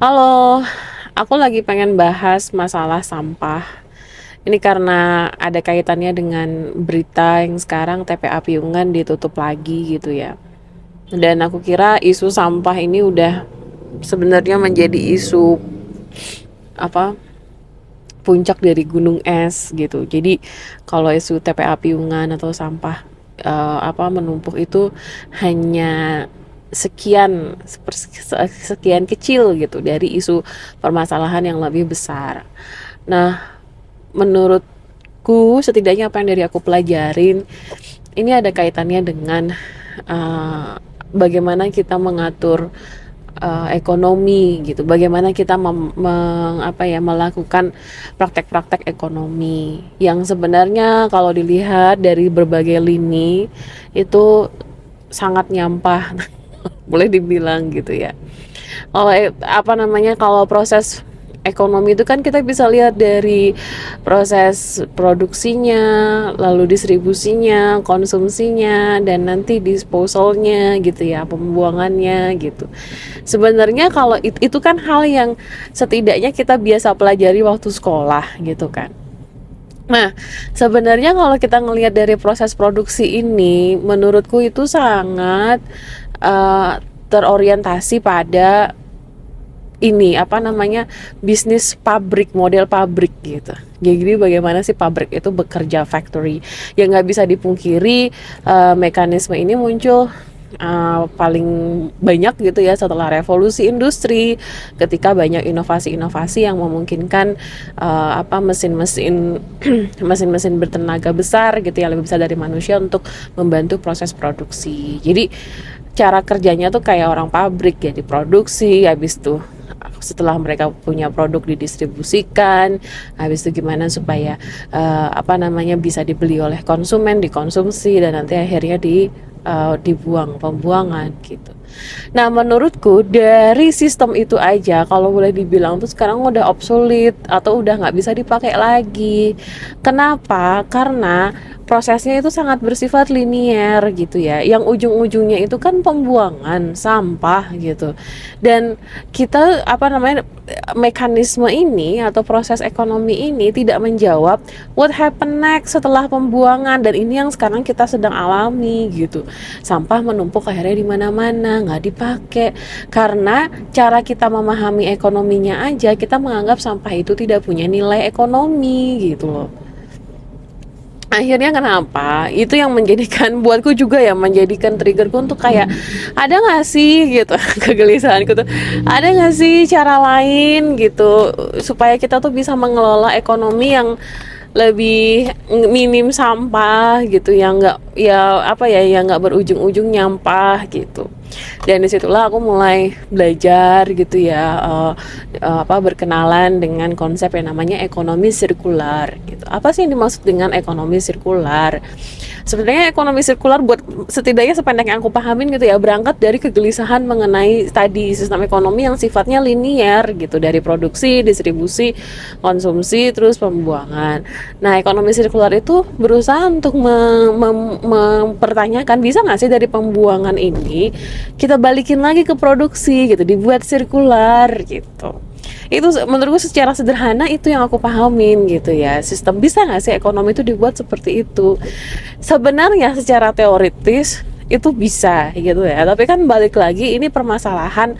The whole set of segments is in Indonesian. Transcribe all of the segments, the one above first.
Halo, aku lagi pengen bahas masalah sampah. Ini karena ada kaitannya dengan berita yang sekarang TPA Piungan ditutup lagi gitu ya. Dan aku kira isu sampah ini udah sebenarnya menjadi isu apa puncak dari gunung es gitu. Jadi kalau isu TPA Piungan atau sampah menumpuk itu hanya sekian kecil gitu dari isu permasalahan yang lebih besar. Nah, menurutku setidaknya apa yang dari aku pelajarin ini ada kaitannya dengan uh, bagaimana kita mengatur ekonomi gitu. Bagaimana kita melakukan praktek-praktek ekonomi yang sebenarnya kalau dilihat dari berbagai lini itu sangat nyampah boleh dibilang gitu ya. Kalau proses ekonomi itu kan kita bisa lihat dari proses produksinya, lalu distribusinya, konsumsinya, dan nanti disposalnya gitu ya, pembuangannya gitu. Sebenarnya kalau itu kan hal yang setidaknya kita biasa pelajari waktu sekolah gitu kan. Nah, sebenarnya kalau kita ngelihat dari proses produksi ini, menurutku itu sangat uh, terorientasi pada ini bisnis pabrik, model pabrik gitu. Jadi bagaimana sih pabrik itu bekerja, factory yang nggak bisa dipungkiri. Mekanisme ini muncul paling banyak gitu ya setelah revolusi industri, ketika banyak inovasi-inovasi yang memungkinkan mesin-mesin mesin-mesin bertenaga besar gitu ya, lebih besar dari manusia untuk membantu proses produksi. Jadi cara kerjanya tuh kayak orang pabrik ya, diproduksi, habis tuh setelah mereka punya produk didistribusikan, habis itu gimana supaya bisa dibeli oleh konsumen, dikonsumsi, dan nanti akhirnya dibuang, pembuangan gitu. Nah, menurutku dari sistem itu aja kalau boleh dibilang tuh sekarang udah obsolete atau udah nggak bisa dipakai lagi. Kenapa? Karena prosesnya itu sangat bersifat linier gitu ya. Yang ujung-ujungnya itu kan pembuangan sampah gitu. Dan kita mekanisme ini atau proses ekonomi ini tidak menjawab what happen next setelah pembuangan, dan ini yang sekarang kita sedang alami gitu. Sampah menumpuk akhirnya di mana-mana, nggak dipakai karena cara kita memahami ekonominya aja, kita menganggap sampah itu tidak punya nilai ekonomi gitu loh. Akhirnya kenapa itu yang menjadikan buatku juga ya, menjadikan triggerku untuk kayak ada nggak sih gitu kegelisahanku tuh, ada nggak sih cara lain gitu supaya kita tuh bisa mengelola ekonomi yang lebih minim sampah gitu, yang nggak yang nggak berujung-ujung nyampah gitu. Dan disitulah aku mulai belajar gitu ya, berkenalan dengan konsep yang namanya ekonomi sirkular gitu. Apa sih yang dimaksud dengan ekonomi sirkular? Sebenarnya ekonomi sirkular buat setidaknya sependek yang aku pahamin gitu ya, berangkat dari kegelisahan mengenai tadi sistem ekonomi yang sifatnya linier gitu, dari produksi, distribusi, konsumsi, terus pembuangan. Nah, ekonomi sirkular itu berusaha untuk mempertanyakan bisa nggak sih dari pembuangan ini kita balikin lagi ke produksi gitu, dibuat sirkular gitu. Itu menurutku secara sederhana itu yang aku pahamin gitu ya, sistem bisa nggak sih ekonomi itu dibuat seperti itu. Sebenarnya secara teoritis itu bisa gitu ya, tapi kan balik lagi ini permasalahan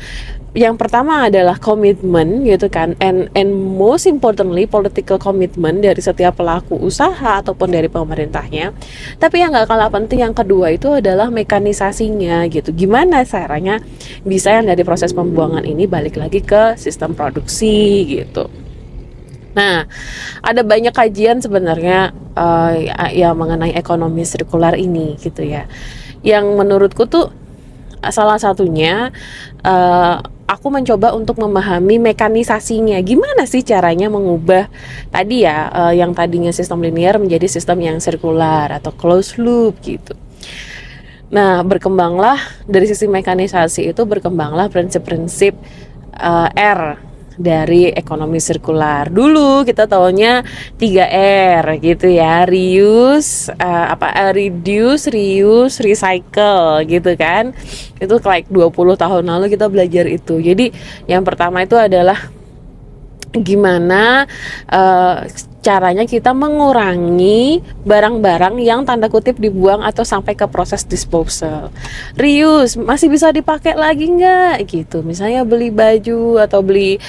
yang pertama adalah komitmen gitu kan, and most importantly political commitment dari setiap pelaku usaha ataupun dari pemerintahnya. Tapi yang nggak kalah penting yang kedua itu adalah mekanisasinya gitu, gimana caranya bisa yang dari proses pembuangan ini balik lagi ke sistem produksi gitu. Nah, ada banyak kajian sebenarnya ya mengenai ekonomi sirkular ini gitu ya. Yang menurutku tuh salah satunya aku mencoba untuk memahami mekanisasinya. Gimana sih caranya mengubah tadi ya yang tadinya sistem linear menjadi sistem yang sirkular atau closed loop gitu. Nah, berkembanglah dari sisi mekanisasi itu berkembanglah prinsip-prinsip R dari ekonomi sirkular. Dulu kita taunya 3R gitu ya, reduce, reuse, recycle gitu kan. Itu like 20 tahun lalu kita belajar itu. Jadi yang pertama itu adalah gimana caranya kita mengurangi barang-barang yang tanda kutip dibuang atau sampai ke proses disposal. Reuse, masih bisa dipakai lagi nggak gitu, misalnya beli baju atau beli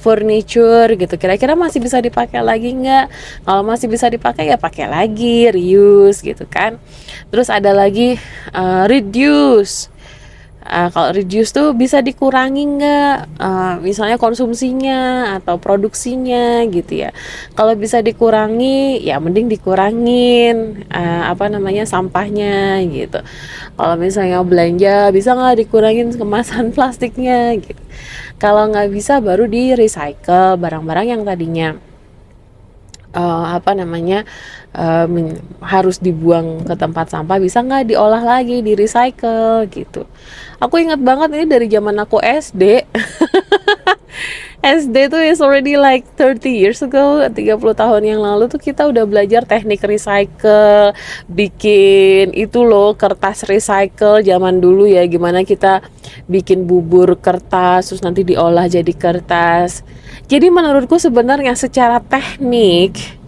furniture gitu, kira-kira masih bisa dipakai lagi nggak? Kalau masih bisa dipakai ya pakai lagi, reuse gitu kan. Terus ada lagi reduce. Kalau reduce tuh bisa dikurangi nggak, misalnya konsumsinya atau produksinya gitu ya. Kalau bisa dikurangi ya mending dikurangin sampahnya gitu. Kalau misalnya belanja bisa nggak dikurangin kemasan plastiknya gitu. Kalau nggak bisa baru di recycle barang-barang yang tadinya harus dibuang ke tempat sampah, bisa nggak diolah lagi, di recycle gitu. Aku ingat banget ini dari zaman aku SD. SD tuh is already like 30 years ago, 30 tahun yang lalu tuh kita udah belajar teknik recycle, bikin itu loh kertas recycle zaman dulu ya, gimana kita bikin bubur kertas terus nanti diolah jadi kertas. Jadi menurutku sebenarnya secara teknik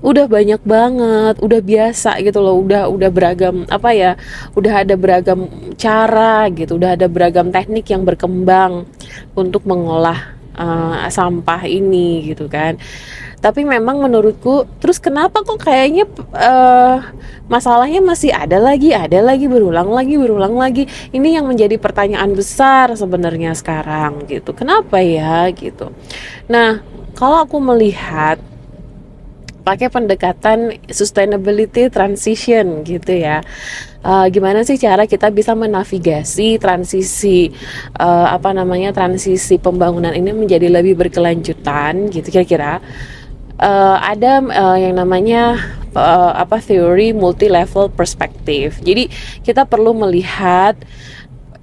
udah banyak banget, udah biasa gitu loh, udah beragam udah ada beragam cara gitu, udah ada beragam teknik yang berkembang untuk mengolah sampah ini gitu kan. Tapi memang menurutku, terus kenapa kok kayaknya masalahnya masih ada lagi, berulang lagi. Ini yang menjadi pertanyaan besar sebenarnya sekarang gitu. Kenapa ya gitu. Nah, kalau aku melihat pakai pendekatan sustainability transition gitu ya, gimana sih cara kita bisa menavigasi transisi transisi pembangunan ini menjadi lebih berkelanjutan gitu. Kira-kira ada yang namanya teori multi level perspective. Jadi kita perlu melihat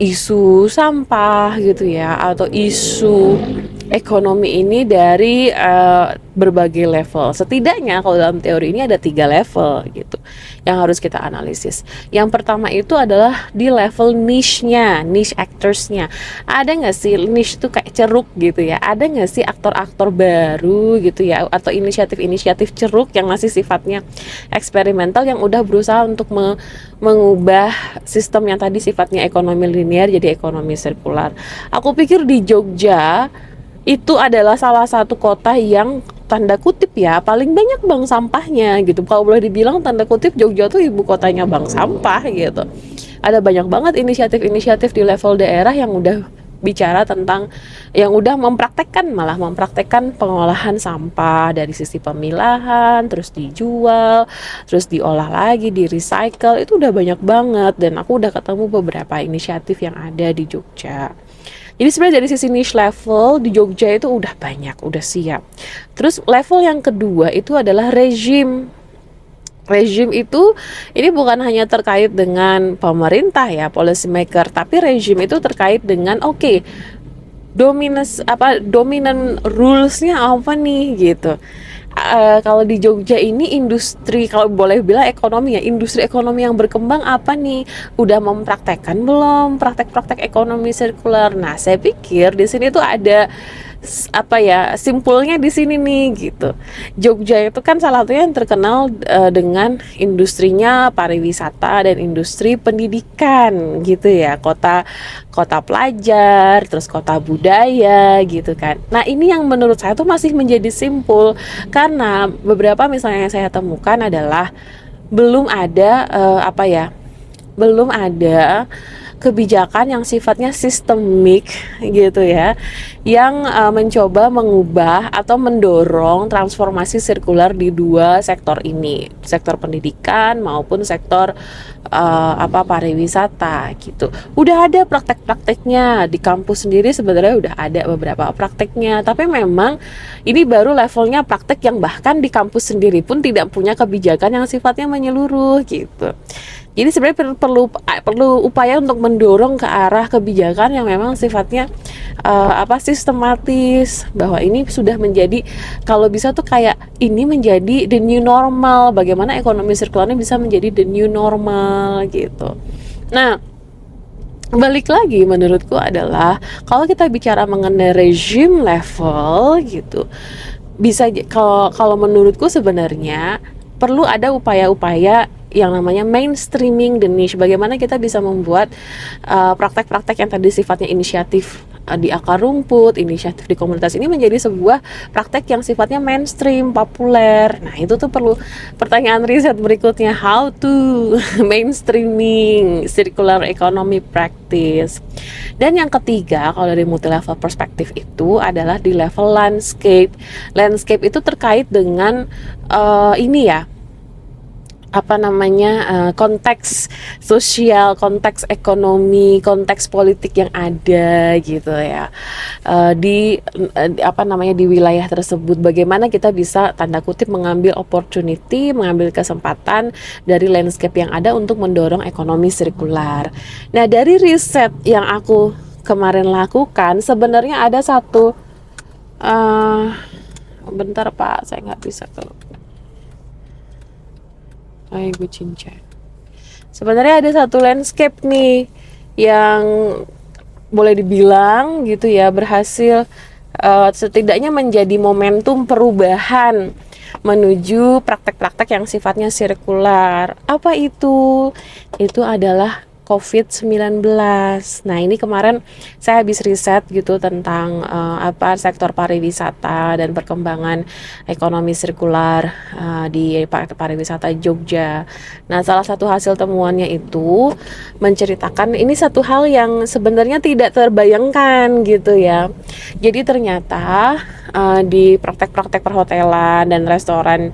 isu sampah gitu ya, atau isu ekonomi ini dari berbagai level. Setidaknya kalau dalam teori ini ada 3 level gitu yang harus kita analisis. Yang pertama itu adalah di level niche-nya, niche actors-nya. Ada nggak sih niche itu kayak ceruk gitu ya? Ada nggak sih aktor-aktor baru gitu ya, atau inisiatif-inisiatif ceruk yang masih sifatnya eksperimental, yang udah berusaha untuk mengubah sistem yang tadi sifatnya ekonomi linear jadi ekonomi sirkular. Aku pikir di Jogja itu adalah salah satu kota yang tanda kutip ya paling banyak bank sampahnya gitu. Kalau boleh dibilang tanda kutip Jogja tuh ibu kotanya bank sampah gitu. Ada banyak banget inisiatif-inisiatif di level daerah yang udah bicara tentang, yang udah mempraktekkan pengolahan sampah dari sisi pemilahan, terus dijual, terus diolah lagi, di recycle. Itu udah banyak banget, dan aku udah ketemu beberapa inisiatif yang ada di Jogja. Jadi sebenarnya dari sisi niche level di Jogja itu udah banyak, udah siap. Terus level yang kedua itu adalah regime. Regime itu ini bukan hanya terkait dengan pemerintah ya, policy maker, tapi regime itu terkait dengan dominant rulesnya apa nih gitu. Kalau di Jogja ini industri, kalau boleh bilang ekonomi ya, industri ekonomi yang berkembang apa nih, udah mempraktekkan belum praktek-praktek ekonomi sirkular. Nah, saya pikir di sini tuh ada simpulnya di sini nih gitu. Jogja itu kan salah satunya yang terkenal dengan industrinya pariwisata dan industri pendidikan gitu ya, kota pelajar, terus kota budaya gitu kan. Nah, ini yang menurut saya tuh masih menjadi simpul, karena beberapa misalnya yang saya temukan adalah belum ada kebijakan yang sifatnya sistemik gitu ya, yang mencoba mengubah atau mendorong transformasi sirkular di dua sektor ini, sektor pendidikan maupun sektor pariwisata gitu. Udah ada praktek-prakteknya di kampus sendiri, sebenarnya udah ada beberapa prakteknya, tapi memang ini baru levelnya praktek yang bahkan di kampus sendiri pun tidak punya kebijakan yang sifatnya menyeluruh gitu. Jadi sebenarnya perlu upaya untuk mendorong ke arah kebijakan yang memang sifatnya sistematis, bahwa ini sudah menjadi, kalau bisa tuh kayak ini menjadi the new normal, bagaimana ekonomi sirkular ini bisa menjadi the new normal gitu. Nah, balik lagi menurutku adalah kalau kita bicara mengenai regime level gitu, bisa kalau menurutku sebenarnya perlu ada upaya-upaya yang namanya mainstreaming the niche. Bagaimana kita bisa membuat praktek-praktek yang tadi sifatnya inisiatif di akar rumput, inisiatif di komunitas ini menjadi sebuah praktek yang sifatnya mainstream, populer. Nah, itu tuh perlu pertanyaan riset berikutnya, how to mainstreaming circular economy practice. Dan yang ketiga, kalau dari multi level perspektif itu adalah di level landscape. Landscape itu terkait dengan konteks sosial, konteks ekonomi, konteks politik yang ada gitu ya, di wilayah tersebut. Bagaimana kita bisa tanda kutip mengambil opportunity, mengambil kesempatan dari landscape yang ada untuk mendorong ekonomi sirkular. Nah, dari riset yang aku kemarin lakukan, sebenarnya ada satu bentar Pak, saya nggak bisa tuh. Gue cincang. Sebenarnya ada satu landscape nih yang boleh dibilang gitu ya berhasil setidaknya menjadi momentum perubahan menuju praktek-praktek yang sifatnya sirkular. Apa itu? Itu adalah COVID-19. Nah, ini kemarin saya habis riset gitu tentang sektor pariwisata dan perkembangan ekonomi sirkular di pariwisata Jogja. Nah, salah satu hasil temuannya itu menceritakan ini satu hal yang sebenarnya tidak terbayangkan gitu ya. Jadi ternyata di praktek-praktek perhotelan dan restoran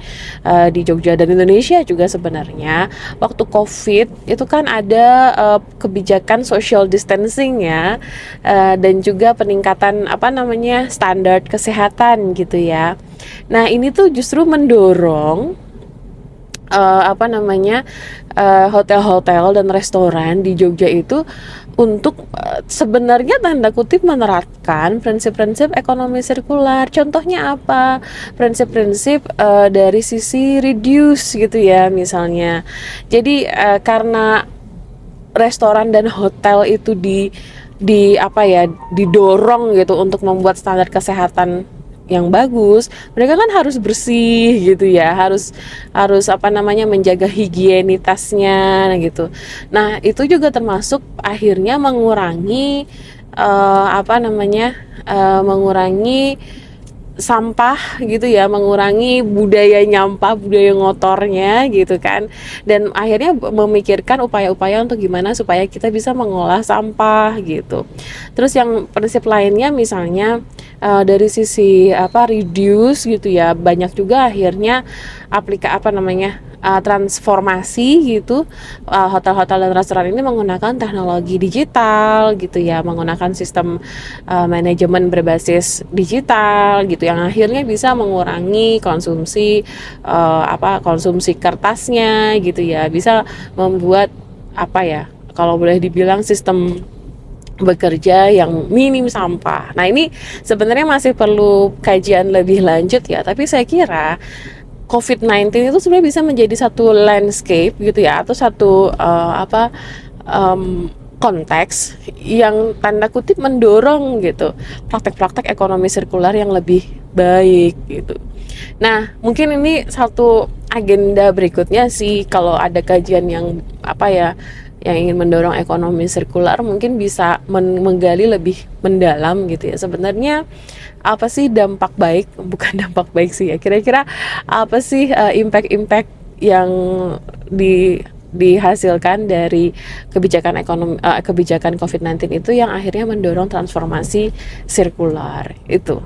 di Jogja dan Indonesia juga sebenarnya waktu COVID itu kan ada kebijakan social distancing ya, dan juga peningkatan standar kesehatan gitu ya. Nah, ini tuh justru mendorong hotel-hotel dan restoran di Jogja itu untuk sebenarnya tanda kutip menerapkan prinsip-prinsip ekonomi sirkular. Contohnya apa? Prinsip-prinsip dari sisi reduce gitu ya misalnya. Jadi karena restoran dan hotel itu didorong gitu untuk membuat standar kesehatan yang bagus, mereka kan harus bersih gitu ya, harus menjaga higienitasnya gitu. Nah, itu juga termasuk akhirnya mengurangi mengurangi sampah gitu ya, mengurangi budaya nyampah, budaya ngotornya gitu kan, dan akhirnya memikirkan upaya-upaya untuk gimana supaya kita bisa mengolah sampah gitu. Terus yang prinsip lainnya misalnya dari sisi reduce gitu ya, banyak juga akhirnya transformasi gitu, hotel-hotel dan restoran ini menggunakan teknologi digital gitu ya, menggunakan sistem manajemen berbasis digital gitu, yang akhirnya bisa mengurangi konsumsi konsumsi kertasnya gitu ya, bisa membuat kalau boleh dibilang sistem bekerja yang minim sampah. Nah, ini sebenarnya masih perlu kajian lebih lanjut ya, tapi saya kira COVID-19 itu sebenarnya bisa menjadi satu landscape gitu ya, atau satu konteks yang tanda kutip mendorong gitu praktek-praktek ekonomi sirkular yang lebih baik gitu. Nah, mungkin ini satu agenda berikutnya sih, kalau ada kajian yang yang ingin mendorong ekonomi sirkular mungkin bisa menggali lebih mendalam gitu ya. Sebenarnya apa sih dampak baik, bukan dampak baik sih ya, kira-kira apa sih impact yang dihasilkan dari kebijakan kebijakan COVID-19 itu yang akhirnya mendorong transformasi sirkular itu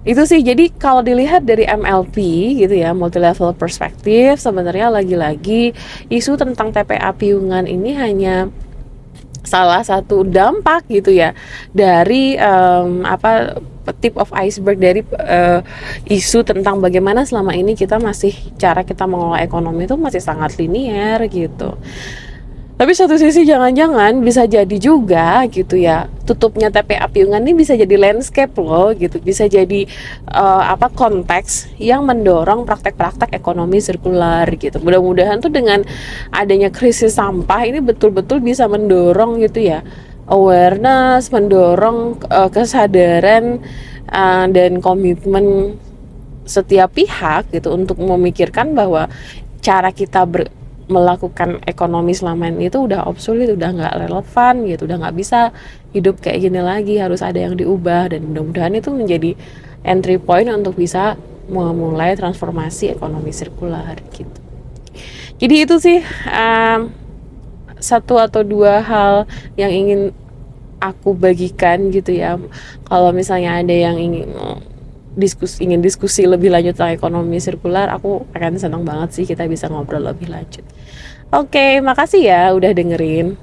sih. Jadi kalau dilihat dari MLP gitu ya, multi level perspektif, sebenarnya lagi-lagi isu tentang TPA Piungan ini hanya salah satu dampak gitu ya dari tip of iceberg dari isu tentang bagaimana selama ini cara kita mengelola ekonomi itu masih sangat linier gitu. Tapi satu sisi jangan-jangan bisa jadi juga gitu ya, tutupnya TPA Piungan ini bisa jadi landscape loh gitu, bisa jadi konteks yang mendorong praktek-praktek ekonomi sirkular gitu. Mudah-mudahan tuh dengan adanya krisis sampah ini betul-betul bisa mendorong gitu ya awareness, mendorong kesadaran dan komitmen setiap pihak gitu untuk memikirkan bahwa cara kita melakukan ekonomi selama ini itu udah obsolete, udah nggak relevan gitu, udah nggak bisa hidup kayak gini lagi, harus ada yang diubah. Dan mudah-mudahan itu menjadi entry point untuk bisa memulai transformasi ekonomi sirkular gitu. Jadi itu sih satu atau dua hal yang ingin aku bagikan gitu ya. Kalau misalnya ada yang ingin diskusi lebih lanjut tentang ekonomi sirkular, aku akan senang banget sih kita bisa ngobrol lebih lanjut. Oke, makasih ya udah dengerin.